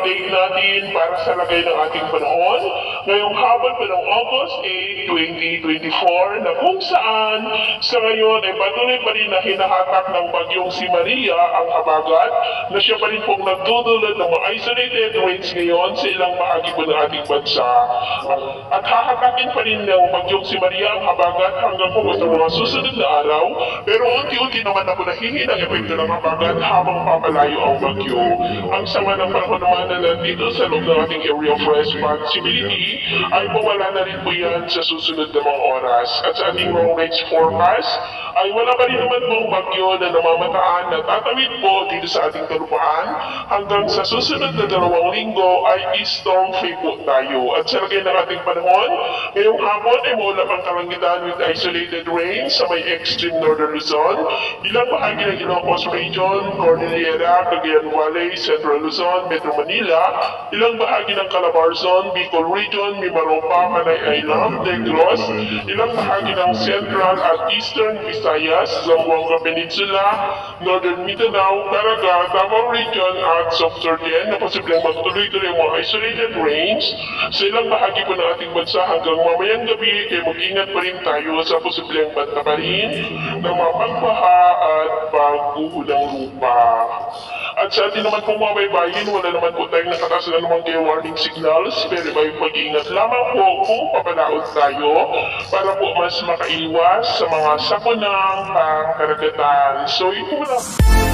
update natin para sa lagay ng ating panahon ngayong hapon pa ng August 8, 2024 na kung saan sa ngayon ay patuloy pa rin na hinahatak ng bagyong si Maria ang habagat na siya pa rin pong nagdudulot ng mga isolated rains ngayon sa ilang bahagi po ng ating bansa. At hahatakin pa rin ng bagyong si Maria ang habagat hanggang po sa mga susunod na araw, pero unti-unti naman na po nahihina ang epekto ng habagat habang papalayo ang bagyo. Ang sama ng panahon naman na nandito sa loob ng ating area of responsibility ay mawala na rin po yan sa susunod na mga oras. At sa ating long range forecast ay wala pa rin naman pong bagyo na namamataan na tatawid po dito sa ating kalupaan hanggang sa susunod na 2 linggo ay storm free po tayo. At sa lagay ng ating panahon, ngayong hapon ay maulap ang kalangitan with isolated rain sa may extreme northern Luzon, ilang bahagi ng Ilocos Region, Cordillera, Cagayan Valley, Central Luzon, Metro Manila, ilang bahagi ng Calabarzon, Bicol Region, Mimaropa, Panay Island, Negros, ilang bahagi ng Central at Eastern Visayas, Zamboanga Peninsula, Northern Mindanao, Caraga, Davao Region at Soctorden na posibleng magtuloy-tuloy ang mga isolated rains sa ilang bahagi po ng ating bansa hanggang mamayang gabi kaya mag-ingat pa rin tayo sa posibleng banta pa rin ng mga pagbaha at pagguhulang lupa. At sa atin naman pong mga baybayin, wala naman po tayong nakatas na naman kayo warning signals, pero may pag-iingat lamang po kung papalaot tayo para po mas makaiwas sa mga sakunang pangkaragatan. So ito na.